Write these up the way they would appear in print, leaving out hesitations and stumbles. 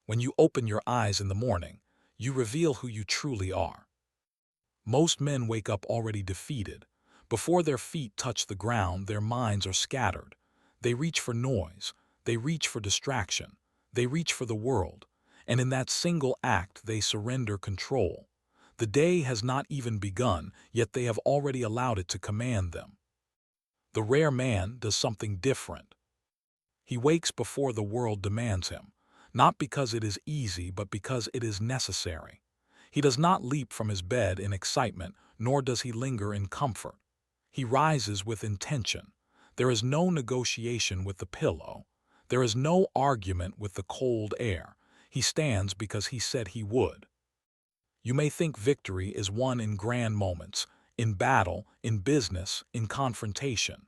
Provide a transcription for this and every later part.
When you open your eyes in the morning, you reveal who you truly are. Most men wake up already defeated. Before their feet touch the ground, their minds are scattered. They reach for noise. They reach for distraction. They reach for the world. And in that single act, they surrender control. The day has not even begun, yet they have already allowed it to command them. The rare man does something different. He wakes before the world demands him, not because it is easy, but because it is necessary. He does not leap from his bed in excitement, nor does he linger in comfort. He rises with intention. There is no negotiation with the pillow. There is no argument with the cold air. He stands because he said he would. You may think victory is won in grand moments, in battle, in business, in confrontation.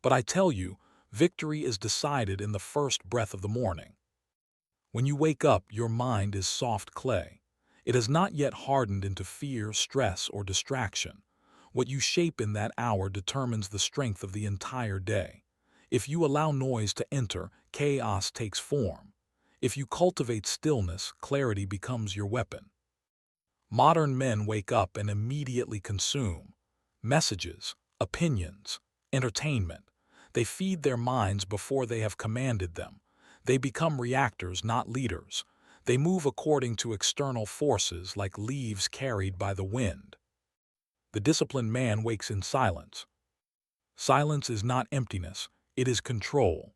But I tell you, victory is decided in the first breath of the morning. When you wake up, your mind is soft clay. It has not yet hardened into fear, stress, or distraction. What you shape in that hour determines the strength of the entire day. If you allow noise to enter, chaos takes form. If you cultivate stillness, clarity becomes your weapon. Modern men wake up and immediately consume messages, opinions, entertainment. They feed their minds before they have commanded them. They become reactors, not leaders. They move according to external forces like leaves carried by the wind. The disciplined man wakes in silence. Silence is not emptiness, it is control.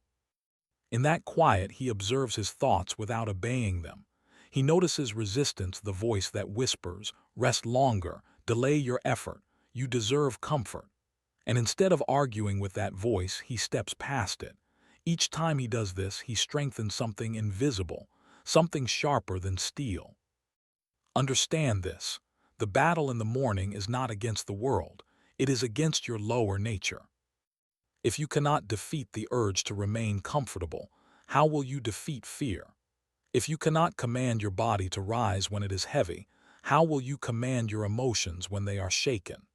In that quiet, he observes his thoughts without obeying them. He notices resistance, the voice that whispers, "Rest longer, delay your effort, you deserve comfort." And instead of arguing with that voice, he steps past it. Each time he does this, he strengthens something invisible, something sharper than steel. Understand this. The battle in the morning is not against the world. It is against your lower nature. If you cannot defeat the urge to remain comfortable, how will you defeat fear? If you cannot command your body to rise when it is heavy, how will you command your emotions when they are shaken?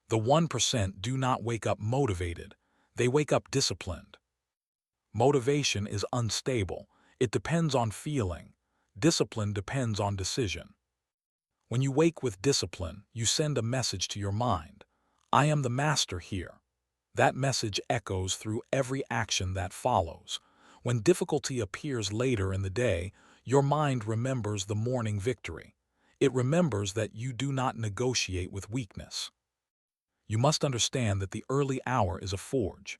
The 1% do not wake up motivated. They wake up disciplined. Motivation is unstable. It depends on feeling. Discipline depends on decision. When you wake with discipline, you send a message to your mind. I am the master here. That message echoes through every action that follows. When difficulty appears later in the day, your mind remembers the morning victory. It remembers that you do not negotiate with weakness. You must understand that the early hour is a forge.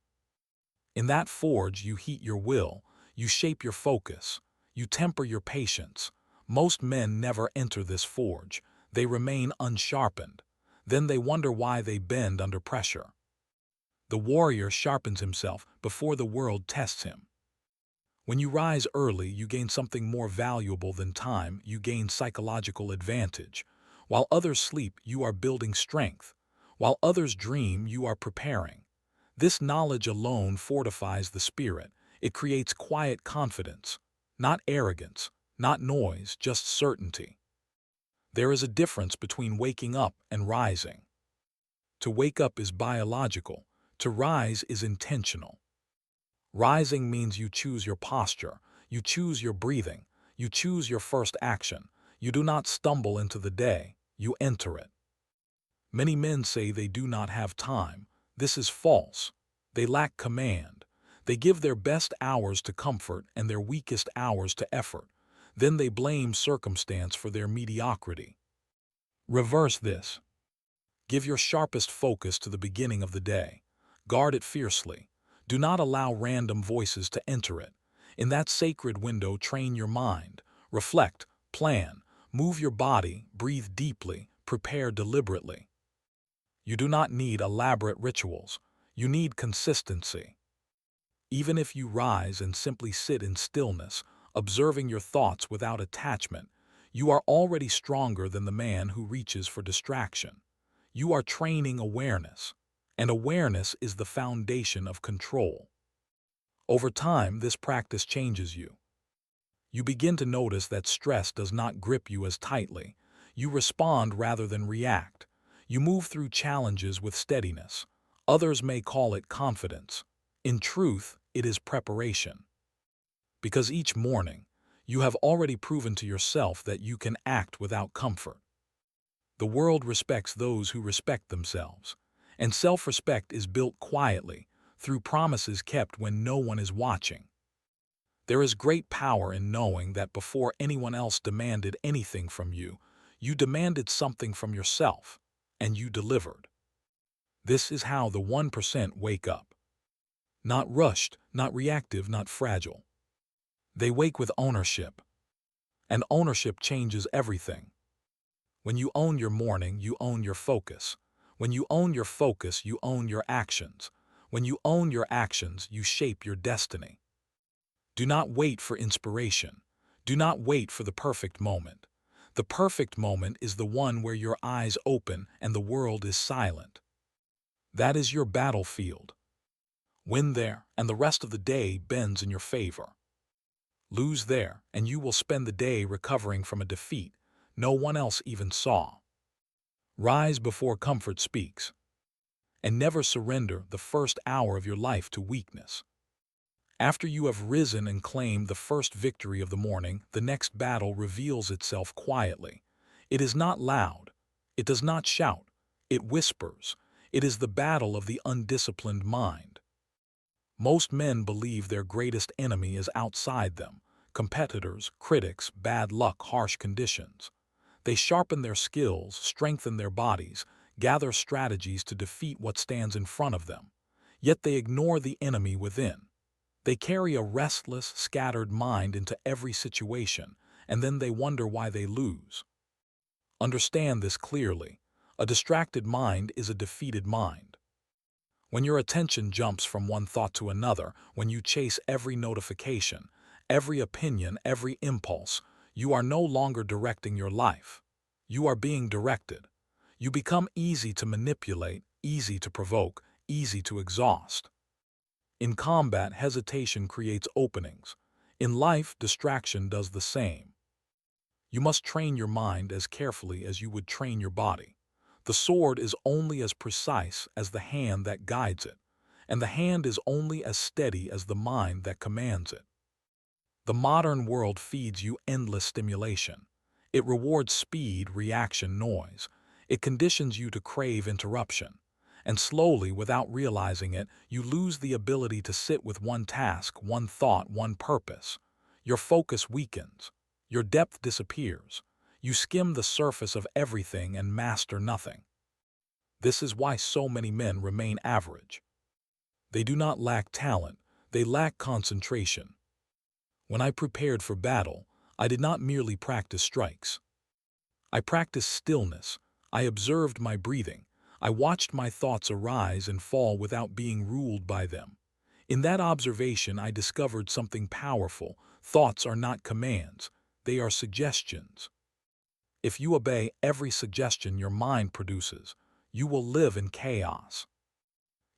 In that forge, you heat your will, you shape your focus, you temper your patience. Most men never enter this forge. They remain unsharpened. Then they wonder why they bend under pressure. The warrior sharpens himself before the world tests him. When you rise early, you gain something more valuable than time. You gain psychological advantage. While others sleep, you are building strength. While others dream, you are preparing. This knowledge alone fortifies the spirit. It creates quiet confidence, not arrogance, not noise, just certainty. There is a difference between waking up and rising. To wake up is biological. To rise is intentional. Rising means you choose your posture, you choose your breathing, you choose your first action. You do not stumble into the day, you enter it. Many men say they do not have time. This is false. They lack command. They give their best hours to comfort and their weakest hours to effort. Then they blame circumstance for their mediocrity. Reverse this. Give your sharpest focus to the beginning of the day. Guard it fiercely. Do not allow random voices to enter it. In that sacred window, train your mind. Reflect, plan, move your body, breathe deeply, prepare deliberately. You do not need elaborate rituals. You need consistency. Even if you rise and simply sit in stillness, observing your thoughts without attachment, you are already stronger than the man who reaches for distraction. You are training awareness, and awareness is the foundation of control. Over time, this practice changes you. You begin to notice that stress does not grip you as tightly. You respond rather than react. You move through challenges with steadiness. Others may call it confidence. In truth, it is preparation. Because each morning, You have already proven to yourself that you can act without comfort. The world respects those who respect themselves, and self-respect is built quietly, through promises kept when no one is watching. There is great power in knowing that before anyone else demanded anything from you, you demanded something from yourself, and you delivered. This is how the 1% wake up. Not rushed, not reactive, not fragile. They wake with ownership, and ownership changes everything. When you own your morning, you own your focus. When you own your focus, you own your actions. When you own your actions, you shape your destiny. Do not wait for inspiration. Do not wait for the perfect moment. The perfect moment is the one where your eyes open and the world is silent. That is your battlefield. Win there, and the rest of the day bends in your favor. Lose there, and you will spend the day recovering from a defeat no one else even saw. Rise before comfort speaks, and never surrender the first hour of your life to weakness. After you have risen and claimed the first victory of the morning, the next battle reveals itself quietly. It is not loud. It does not shout. It whispers. It is the battle of the undisciplined mind. Most men believe their greatest enemy is outside them: competitors, critics, bad luck, harsh conditions. They sharpen their skills, strengthen their bodies, gather strategies to defeat what stands in front of them. Yet they ignore the enemy within. They carry a restless, scattered mind into every situation, and then they wonder why they lose. Understand this clearly. A distracted mind is a defeated mind. When your attention jumps from one thought to another, when you chase every notification, every opinion, every impulse, you are no longer directing your life. You are being directed. You become easy to manipulate, easy to provoke, easy to exhaust. In combat, hesitation creates openings. In life, distraction does the same. You must train your mind as carefully as you would train your body. The sword is only as precise as the hand that guides it, and the hand is only as steady as the mind that commands it. The modern world feeds you endless stimulation. It rewards speed, reaction, noise. It conditions you to crave interruption. And slowly, without realizing it, you lose the ability to sit with one task, one thought, one purpose. Your focus weakens. Your depth disappears. You skim the surface of everything and master nothing. This is why so many men remain average. They do not lack talent, they lack concentration. When I prepared for battle, I did not merely practice strikes. I practiced stillness. I observed my breathing. I watched my thoughts arise and fall without being ruled by them. In that observation, I discovered something powerful. Thoughts are not commands, they are suggestions. If you obey every suggestion your mind produces, you will live in chaos.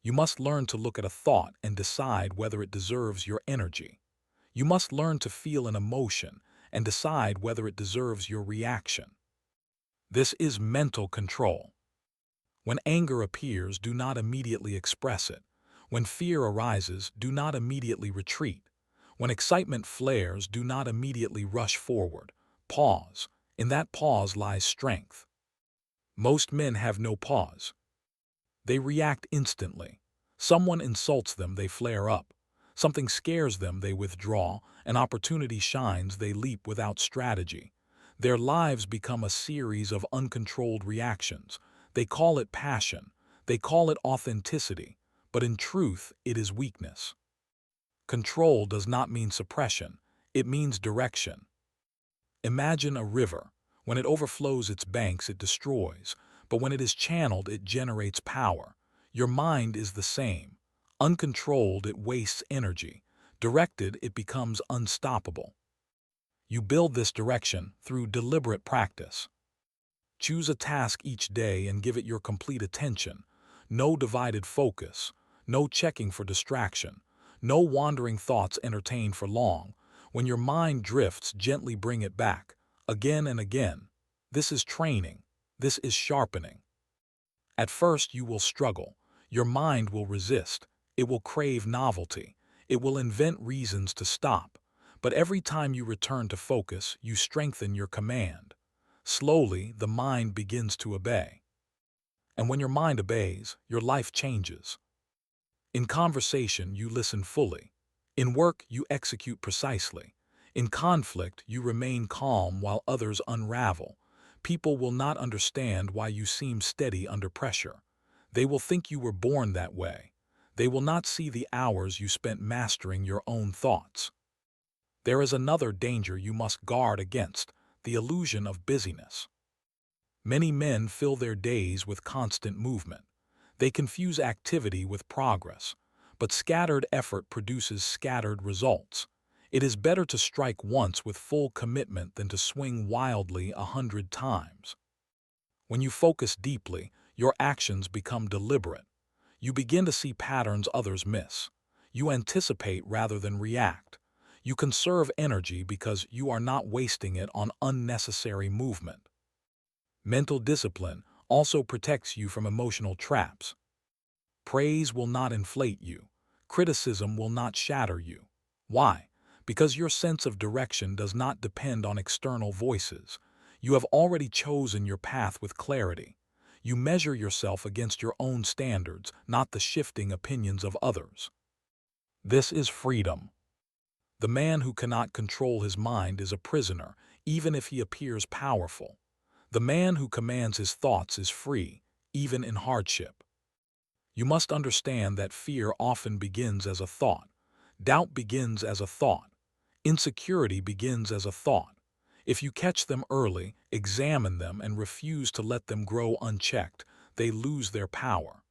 You must learn to look at a thought and decide whether it deserves your energy. You must learn to feel an emotion and decide whether it deserves your reaction. This is mental control. When anger appears, do not immediately express it. When fear arises, do not immediately retreat. When excitement flares, do not immediately rush forward. Pause. In that pause lies strength. Most men have no pause. They react instantly. Someone insults them, they flare up. Something scares them, they withdraw. An opportunity shines, they leap without strategy. Their lives become a series of uncontrolled reactions. They call it passion. They call it authenticity. But in truth, it is weakness. Control does not mean suppression. It means direction. Imagine a river. When it overflows its banks, it destroys. But when it is channeled, it generates power. Your mind is the same. Uncontrolled, it wastes energy. Directed, it becomes unstoppable. You build this direction through deliberate practice. Choose a task each day and give it your complete attention. No divided focus. No checking for distraction. No wandering thoughts entertained for long. When your mind drifts, gently bring it back, again and again. This is training. This is sharpening. At first you will struggle. Your mind will resist. It will crave novelty. It will invent reasons to stop. But every time you return to focus, you strengthen your command. Slowly, the mind begins to obey. And when your mind obeys, your life changes. In conversation, you listen fully. In work, you execute precisely. In conflict, you remain calm while others unravel. People will not understand why you seem steady under pressure. They will think you were born that way. They will not see the hours you spent mastering your own thoughts. There is another danger you must guard against, the illusion of busyness. Many men fill their days with constant movement. They confuse activity with progress, but scattered effort produces scattered results. It is better to strike once with full commitment than to swing wildly 100 times. When you focus deeply, your actions become deliberate. You begin to see patterns others miss. You anticipate rather than react. You conserve energy because you are not wasting it on unnecessary movement. Mental discipline also protects you from emotional traps. Praise will not inflate you. Criticism will not shatter you. Why? Because your sense of direction does not depend on external voices. You have already chosen your path with clarity. You measure yourself against your own standards, not the shifting opinions of others. This is freedom. The man who cannot control his mind is a prisoner, even if he appears powerful. The man who commands his thoughts is free, even in hardship. You must understand that fear often begins as a thought. Doubt begins as a thought. Insecurity begins as a thought. If you catch them early, examine them, and refuse to let them grow unchecked, they lose their power.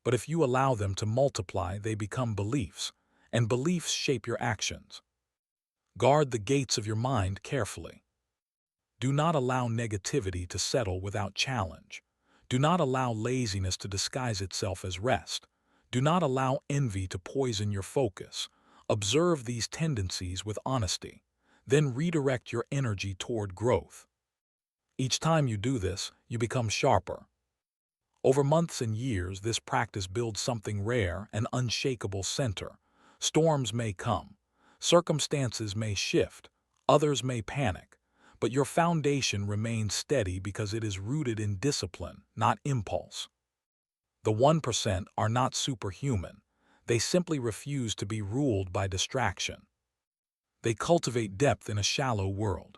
But if you allow them to multiply, they become beliefs, and beliefs shape your actions. Guard the gates of your mind carefully. Do not allow negativity to settle without challenge. Do not allow laziness to disguise itself as rest. Do not allow envy to poison your focus. Observe these tendencies with honesty. Then redirect your energy toward growth. Each time you do this, you become sharper. Over months and years, this practice builds something rare, an unshakable center. Storms may come. Circumstances may shift. Others may panic. But your foundation remains steady because it is rooted in discipline, not impulse. The 1% are not superhuman. They simply refuse to be ruled by distraction. They cultivate depth in a shallow world.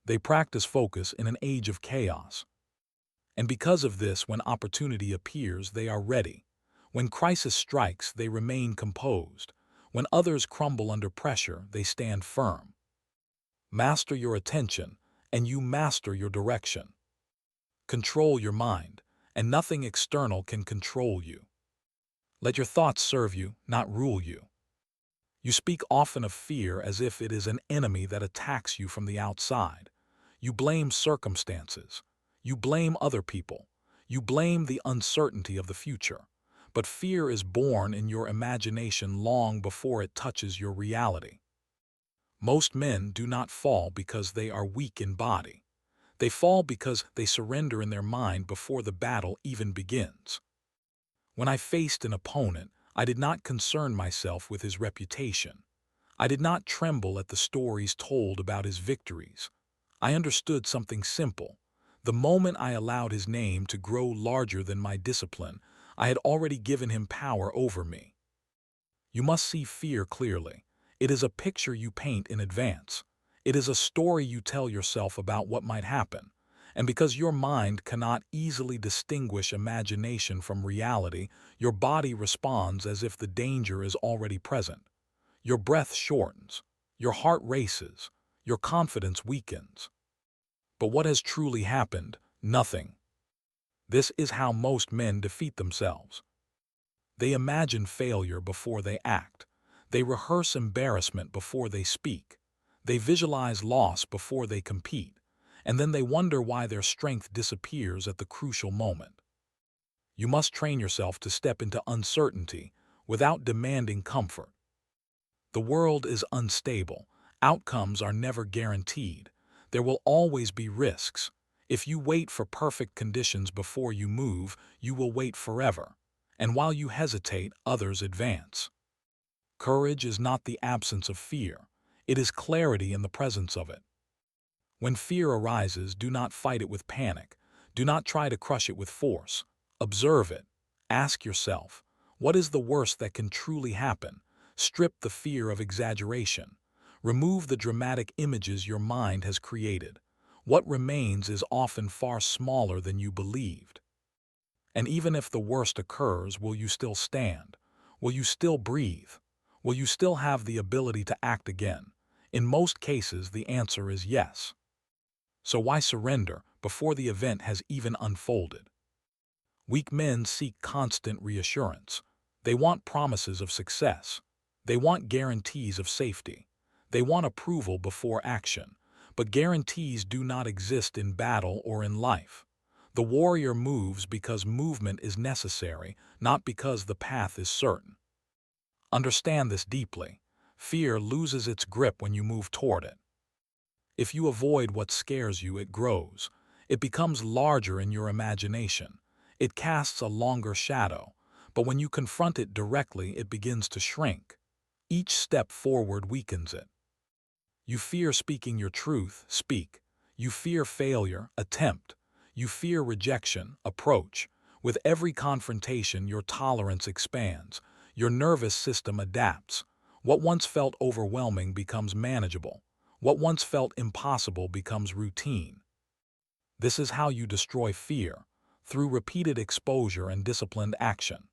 They practice focus in an age of chaos. And because of this, when opportunity appears, they are ready. When crisis strikes, they remain composed. When others crumble under pressure, they stand firm. Master your attention, and you master your direction. Control your mind, and nothing external can control you. Let your thoughts serve you, not rule you. You speak often of fear as if it is an enemy that attacks you from the outside. You blame circumstances. You blame other people. You blame the uncertainty of the future. But fear is born in your imagination long before it touches your reality. Most men do not fall because they are weak in body. They fall because they surrender in their mind before the battle even begins. When I faced an opponent, I did not concern myself with his reputation. I did not tremble at the stories told about his victories. I understood something simple. The moment I allowed his name to grow larger than my discipline, I had already given him power over me. You must see fear clearly. It is a picture you paint in advance. It is a story you tell yourself about what might happen. And because your mind cannot easily distinguish imagination from reality, your body responds as if the danger is already present. Your breath shortens. Your heart races. Your confidence weakens. But what has truly happened? Nothing. This is how most men defeat themselves. They imagine failure before they act. They rehearse embarrassment before they speak. They visualize loss before they compete. And then they wonder why their strength disappears at the crucial moment. You must train yourself to step into uncertainty without demanding comfort. The world is unstable. Outcomes are never guaranteed. There will always be risks. If you wait for perfect conditions before you move, you will wait forever. And while you hesitate, others advance. Courage is not the absence of fear. It is clarity in the presence of it. When fear arises, do not fight it with panic. Do not try to crush it with force. Observe it. Ask yourself, what is the worst that can truly happen? Strip the fear of exaggeration. Remove the dramatic images your mind has created. What remains is often far smaller than you believed. And even if the worst occurs, will you still stand? Will you still breathe? Will you still have the ability to act again? In most cases, the answer is yes. So why surrender before the event has even unfolded? Weak men seek constant reassurance. They want promises of success. They want guarantees of safety. They want approval before action. But guarantees do not exist in battle or in life. The warrior moves because movement is necessary, not because the path is certain. Understand this deeply. Fear loses its grip when you move toward it. If you avoid what scares you, it grows. It becomes larger in your imagination. It casts a longer shadow. But when you confront it directly, it begins to shrink. Each step forward weakens it. You fear speaking your truth, speak. You fear failure, attempt. You fear rejection, approach. With every confrontation, your tolerance expands. Your nervous system adapts. What once felt overwhelming becomes manageable. What once felt impossible becomes routine. This is how you destroy fear, through repeated exposure and disciplined action.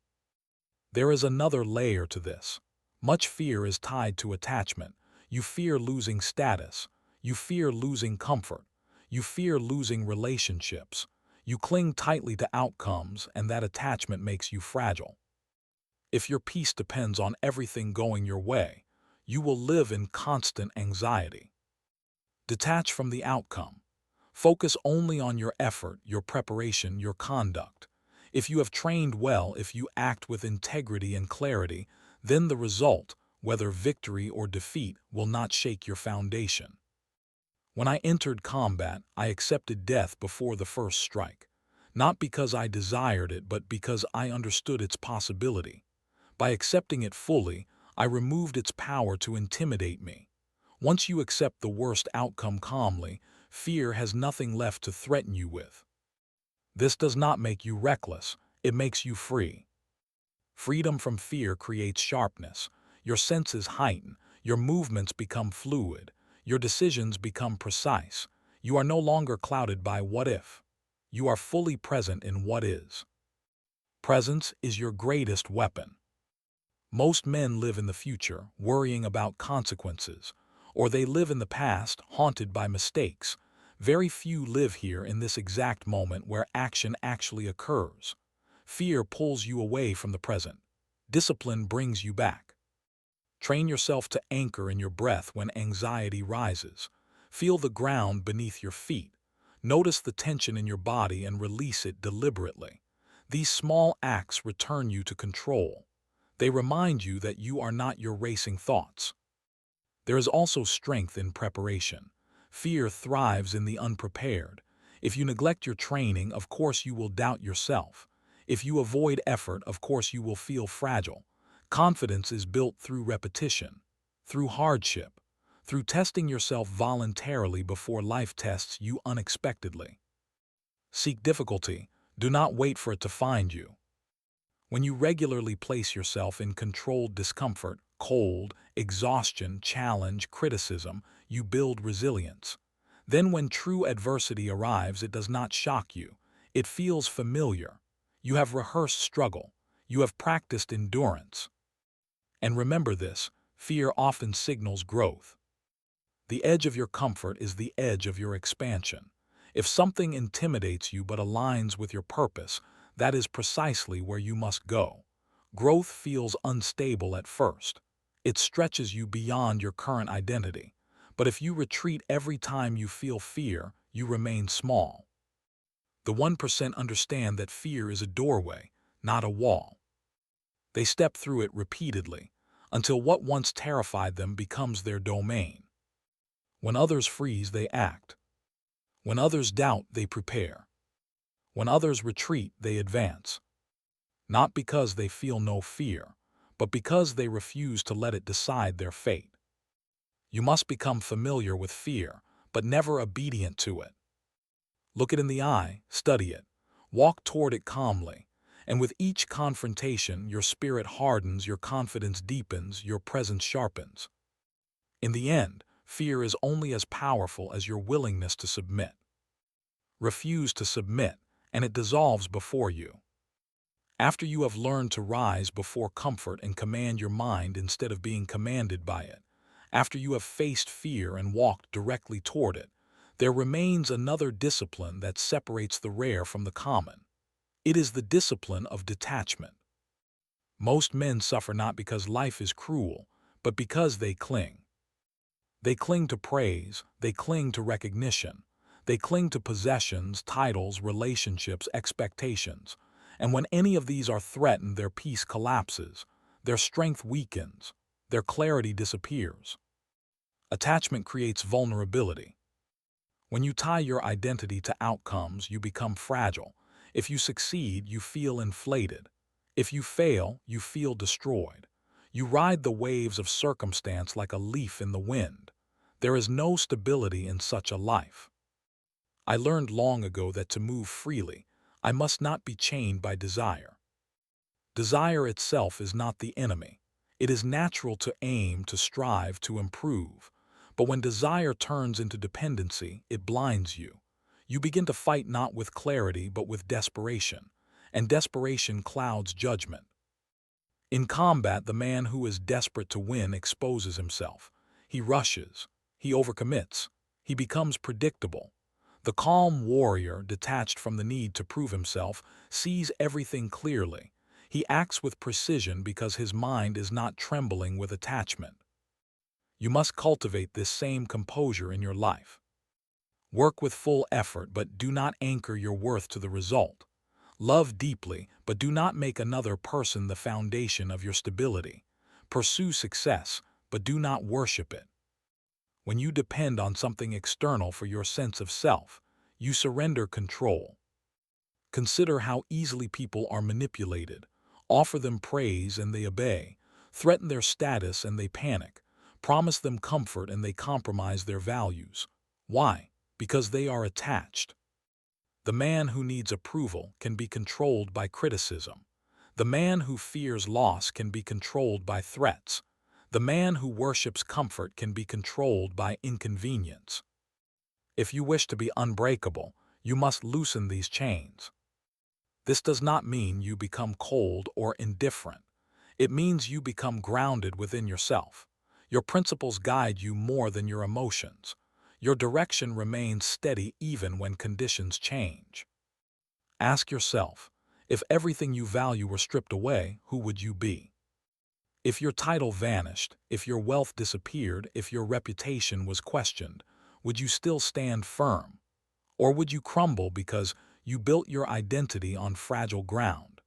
There is another layer to this. Much fear is tied to attachment. You fear losing status. You fear losing comfort. You fear losing relationships. You cling tightly to outcomes, and that attachment makes you fragile. If your peace depends on everything going your way, you will live in constant anxiety. Detach from the outcome. Focus only on your effort, your preparation, your conduct. If you have trained well, if you act with integrity and clarity, then the result, whether victory or defeat, will not shake your foundation. When I entered combat, I accepted death before the first strike. Not because I desired it, but because I understood its possibility. By accepting it fully, I removed its power to intimidate me. Once you accept the worst outcome calmly, fear has nothing left to threaten you with. This does not make you reckless, it makes you free. Freedom from fear creates sharpness. Your senses heighten, your movements become fluid, your decisions become precise. You are no longer clouded by what if. You are fully present in what is. Presence is your greatest weapon. Most men live in the future, worrying about consequences, or they live in the past, haunted by mistakes. Very few live here in this exact moment where action actually occurs. Fear pulls you away from the present. Discipline brings you back. Train yourself to anchor in your breath when anxiety rises. Feel the ground beneath your feet. Notice the tension in your body and release it deliberately. These small acts return you to control. They remind you that you are not your racing thoughts. There is also strength in preparation. Fear thrives in the unprepared. If you neglect your training, of course you will doubt yourself. If you avoid effort, of course you will feel fragile. Confidence is built through repetition, through hardship, through testing yourself voluntarily before life tests you unexpectedly. Seek difficulty. Do not wait for it to find you. When you regularly place yourself in controlled discomfort, cold, exhaustion, challenge, criticism, you build resilience. Then when true adversity arrives, it does not shock you. It feels familiar. You have rehearsed struggle. You have practiced endurance. And remember this, fear often signals growth. The edge of your comfort is the edge of your expansion. If something intimidates you but aligns with your purpose, that is precisely where you must go. Growth feels unstable at first. It stretches you beyond your current identity. But if you retreat every time you feel fear, you remain small. The 1% understand that fear is a doorway, not a wall. They step through it repeatedly, until what once terrified them becomes their domain. When others freeze, they act. When others doubt, they prepare. When others retreat, they advance. Not because they feel no fear, but because they refuse to let it decide their fate. You must become familiar with fear, but never obedient to it. Look it in the eye, study it, walk toward it calmly, and with each confrontation your spirit hardens, your confidence deepens, your presence sharpens. In the end, fear is only as powerful as your willingness to submit. Refuse to submit, and it dissolves before you. After you have learned to rise before comfort and command your mind instead of being commanded by it, after you have faced fear and walked directly toward it, there remains another discipline that separates the rare from the common. It is the discipline of detachment. Most men suffer not because life is cruel, but because they cling. They cling to praise, they cling to recognition, they cling to possessions, titles, relationships, expectations, and when any of these are threatened, their peace collapses, their strength weakens, their clarity disappears. Attachment creates vulnerability. When you tie your identity to outcomes, you become fragile. If you succeed, you feel inflated. If you fail, you feel destroyed. You ride the waves of circumstance like a leaf in the wind. There is no stability in such a life. I learned long ago that to move freely, I must not be chained by desire. Desire itself is not the enemy. It is natural to aim, to strive, to improve. But when desire turns into dependency, it blinds you. You begin to fight not with clarity but with desperation, and desperation clouds judgment. In combat, the man who is desperate to win exposes himself. He rushes. He overcommits. He becomes predictable. The calm warrior, detached from the need to prove himself, sees everything clearly. He acts with precision because his mind is not trembling with attachment. You must cultivate this same composure in your life. Work with full effort, but do not anchor your worth to the result. Love deeply, but do not make another person the foundation of your stability. Pursue success, but do not worship it. When you depend on something external for your sense of self, you surrender control. Consider how easily people are manipulated. Offer them praise and they obey. Threaten their status and they panic. Promise them comfort and they compromise their values. Why? Because they are attached. The man who needs approval can be controlled by criticism. The man who fears loss can be controlled by threats. The man who worships comfort can be controlled by inconvenience. If you wish to be unbreakable, you must loosen these chains. This does not mean you become cold or indifferent. It means you become grounded within yourself. Your principles guide you more than your emotions. Your direction remains steady even when conditions change. Ask yourself, if everything you value were stripped away, who would you be? If your title vanished, if your wealth disappeared, if your reputation was questioned, would you still stand firm? Or would you crumble because you built your identity on fragile ground?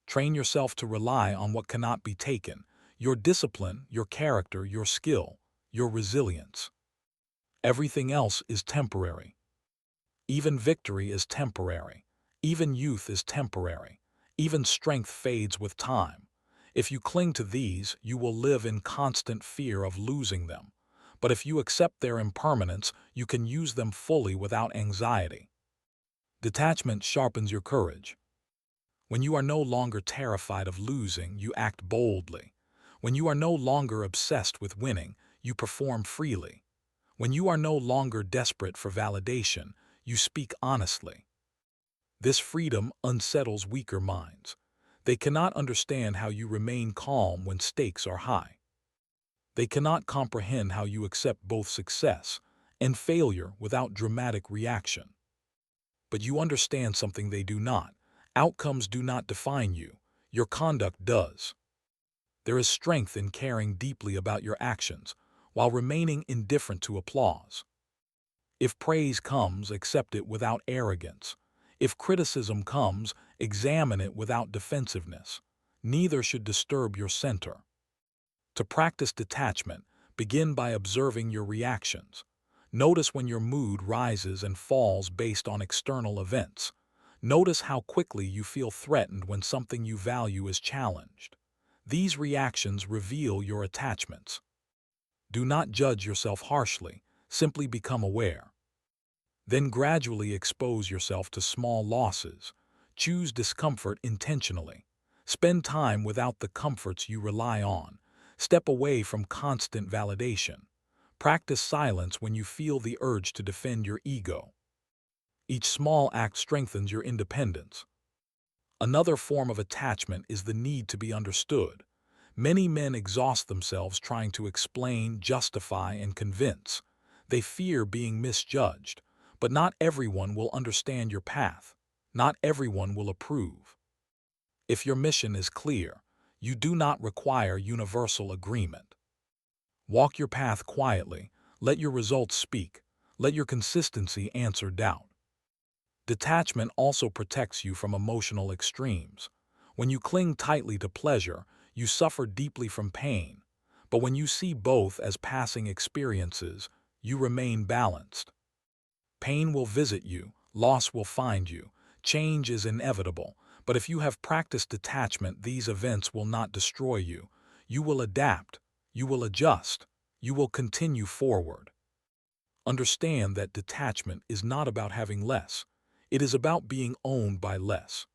Train yourself to rely on what cannot be taken: your discipline, your character, your skill, your resilience. Everything else is temporary. Even victory is temporary. Even youth is temporary. Even strength fades with time. If you cling to these, you will live in constant fear of losing them. But if you accept their impermanence, you can use them fully without anxiety. Detachment sharpens your courage. When you are no longer terrified of losing, you act boldly. When you are no longer obsessed with winning, you perform freely. When you are no longer desperate for validation, you speak honestly. This freedom unsettles weaker minds. They cannot understand how you remain calm when stakes are high. They cannot comprehend how you accept both success and failure without dramatic reaction. But you understand something they do not. Outcomes do not define you. Your conduct does. There is strength in caring deeply about your actions while remaining indifferent to applause. If praise comes, accept it without arrogance. If criticism comes, examine it without defensiveness. Neither should disturb your center. To practice detachment, begin by observing your reactions. Notice when your mood rises and falls based on external events. Notice how quickly you feel threatened when something you value is challenged. These reactions reveal your attachments. Do not judge yourself harshly, simply become aware. Then gradually expose yourself to small losses. Choose discomfort intentionally. Spend time without the comforts you rely on. Step away from constant validation. Practice silence when you feel the urge to defend your ego. Each small act strengthens your independence. Another form of attachment is the need to be understood. Many men exhaust themselves trying to explain, justify, and convince. They fear being misjudged, but not everyone will understand your path. Not everyone will approve. If your mission is clear, you do not require universal agreement. Walk your path quietly. Let your results speak. Let your consistency answer doubt. Detachment also protects you from emotional extremes. When you cling tightly to pleasure, you suffer deeply from pain. But when you see both as passing experiences, you remain balanced. Pain will visit you, loss will find you, change is inevitable, but if you have practiced detachment, these events will not destroy you. You will adapt, you will adjust, you will continue forward. Understand that detachment is not about having less. It is about being owned by less.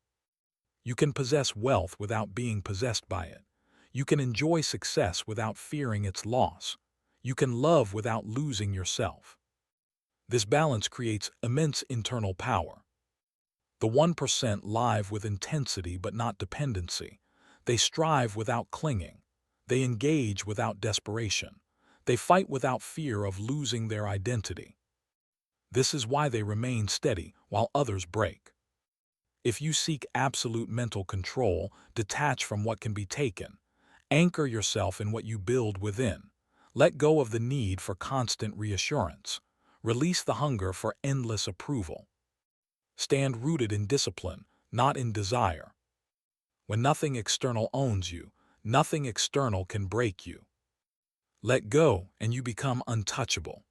You can possess wealth without being possessed by it. You can enjoy success without fearing its loss. You can love without losing yourself. This balance creates immense internal power. The 1% live with intensity but not dependency. They strive without clinging. They engage without desperation. They fight without fear of losing their identity. This is why they remain steady while others break. If you seek absolute mental control, detach from what can be taken. Anchor yourself in what you build within. Let go of the need for constant reassurance. Release the hunger for endless approval. Stand rooted in discipline, not in desire. When nothing external owns you, nothing external can break you. Let go, and you become untouchable.